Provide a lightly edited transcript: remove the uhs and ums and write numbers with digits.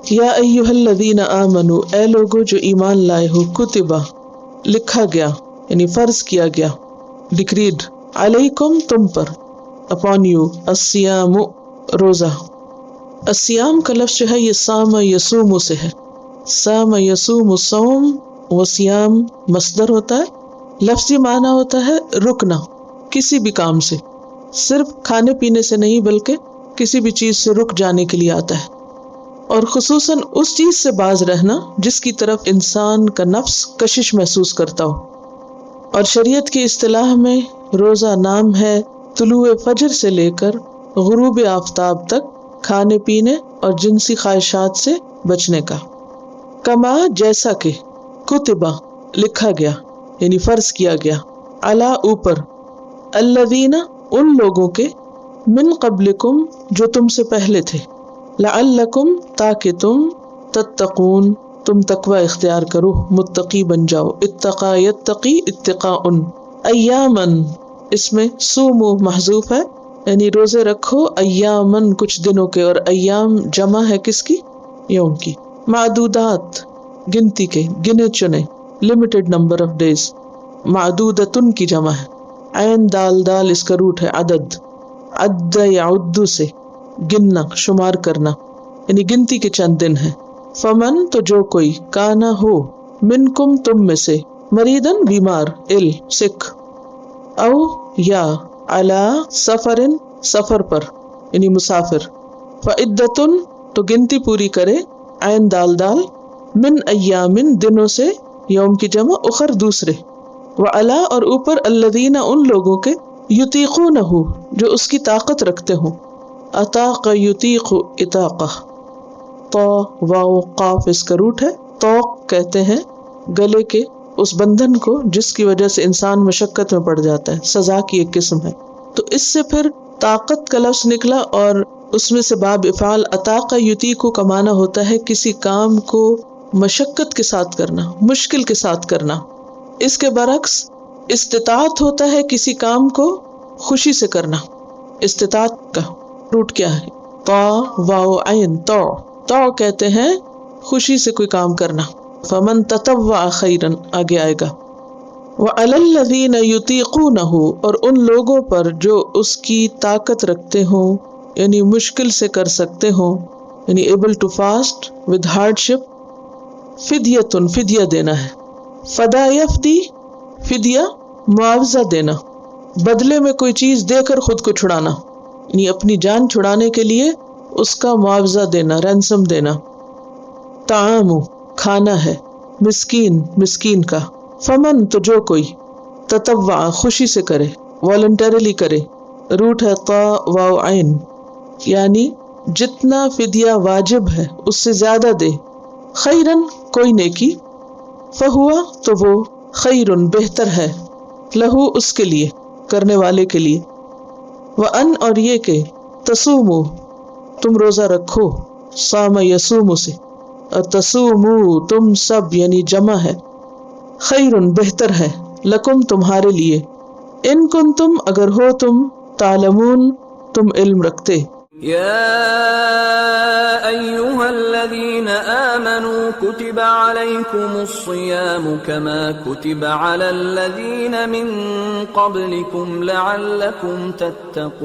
یا ایھا الذین آمنوا، اے لوگو جو ایمان لائے ہو، کتبہ لکھا گیا یعنی فرض کیا گیا، ڈکریڈ، علیکم تم پر، اپون یو، الصیام روزہ۔ الصیام کا لفظ جو ہے یہ صام یصوم سے ہے، صام یصوم صوم و صیام مصدر ہوتا ہے، لفظی معنی ہوتا ہے رکنا کسی بھی کام سے، صرف کھانے پینے سے نہیں بلکہ کسی بھی چیز سے رک جانے کے لیے آتا ہے، اور خصوصاً اس چیز سے باز رہنا جس کی طرف انسان کا نفس کشش محسوس کرتا ہو۔ اور شریعت کی اصطلاح میں روزہ نام ہے طلوع فجر سے لے کر غروب آفتاب تک کھانے پینے اور جنسی خواہشات سے بچنے کا۔ کما جیسا کہ، کتبہ لکھا گیا یعنی فرض کیا گیا، علی اوپر، الذین ان لوگوں کے، من قبلکم جو تم سے پہلے تھے، لعلکم تاکہ تم، تتقون تم تقوی اختیار کرو، متقی بن جاؤ، اتقا یتقی اتقاء، ایامن اس میں سومو محذوف ہے یعنی روزے رکھو ایامن کچھ دنوں کے، اور ایام جمع ہے کس کی؟ یوم کی، معدودات گنتی کے، گنے چنے، لمیٹڈ نمبر آف ڈیز، معدودتن کی جمع ہے، عین دال دال اس کا روٹ ہے عدد، عد یعد سے گننا شمار کرنا یعنی گنتی کے چند دن ہیں۔ فمن تو جو کوئی، کانا ہو، منکم تم میں سے، مریدن بیمار، سکھ، او یا، علی سفرن سفر پر یعنی مسافر، فعدتن تو گنتی پوری کرے، عین دال دال، من ایامن دنوں سے، یوم کی جمع اخر دوسرے، وعلی اور اوپر، الذین ان لوگوں کے، یطیقونہ جو اس کی طاقت رکھتے ہوں، اطاق یطیق اطاقہ، تو واو قاف اس کا روٹ ہے، توق کہتے ہیں گلے کے اس بندھن کو جس کی وجہ سے انسان مشقت میں پڑ جاتا ہے، سزا کی ایک قسم ہے، تو اس سے پھر طاقت کا لفظ نکلا، اور اس میں سے باب افعال اطاق یطیق کا معنی ہوتا ہے کسی کام کو مشقت کے ساتھ کرنا، مشکل کے ساتھ کرنا۔ اس کے برعکس استطاعت ہوتا ہے کسی کام کو خوشی سے کرنا۔ استطاعت کا روٹ کیا ہے؟ طا واو عین، تو کہتے ہیں خوشی سے کوئی کام کرنا۔ فمن تطوع خیرا آگے آئے گا۔ وعلی الذین یطیقونہ اور ان لوگوں پر جو اس کی طاقت رکھتے ہوں یعنی مشکل سے کر سکتے ہوں، یعنی able to fast with hardship, فدیتن فدیہ دینا ہے، فدا یفدی فدیہ معاوضہ دینا، بدلے میں کوئی چیز دے کر خود کو چھڑانا، یعنی اپنی جان چھڑانے کے لیے اس کا معاوضہ دینا، رینسم دینا۔ طعام کھانا ہے، مسکین مسکین کا، فمن تو جو کوئی، تطوع خوشی سے کرے، والنٹریلی کرے، روٹ ہے طا واو عین، یعنی جتنا فدیہ واجب ہے اس سے زیادہ دے، خیرن کوئی نیکی، فہوا تو وہ، خیرن بہتر ہے، لہو اس کے لیے، کرنے والے کے لیے، وان اور یہ کہ، تصومو تم روزہ رکھو، صام یصوم سے، اور تصومو تم سب یعنی جمع ہے، خیرن بہتر ہے، لکم تمہارے لیے، ان کنتم اگر ہو تم، تعلمون تم علم رکھتے۔ يا أيها الذين آمنوا كتب عليكم الصيام كما كتب على الذين من قبلكم لعلكم تتقون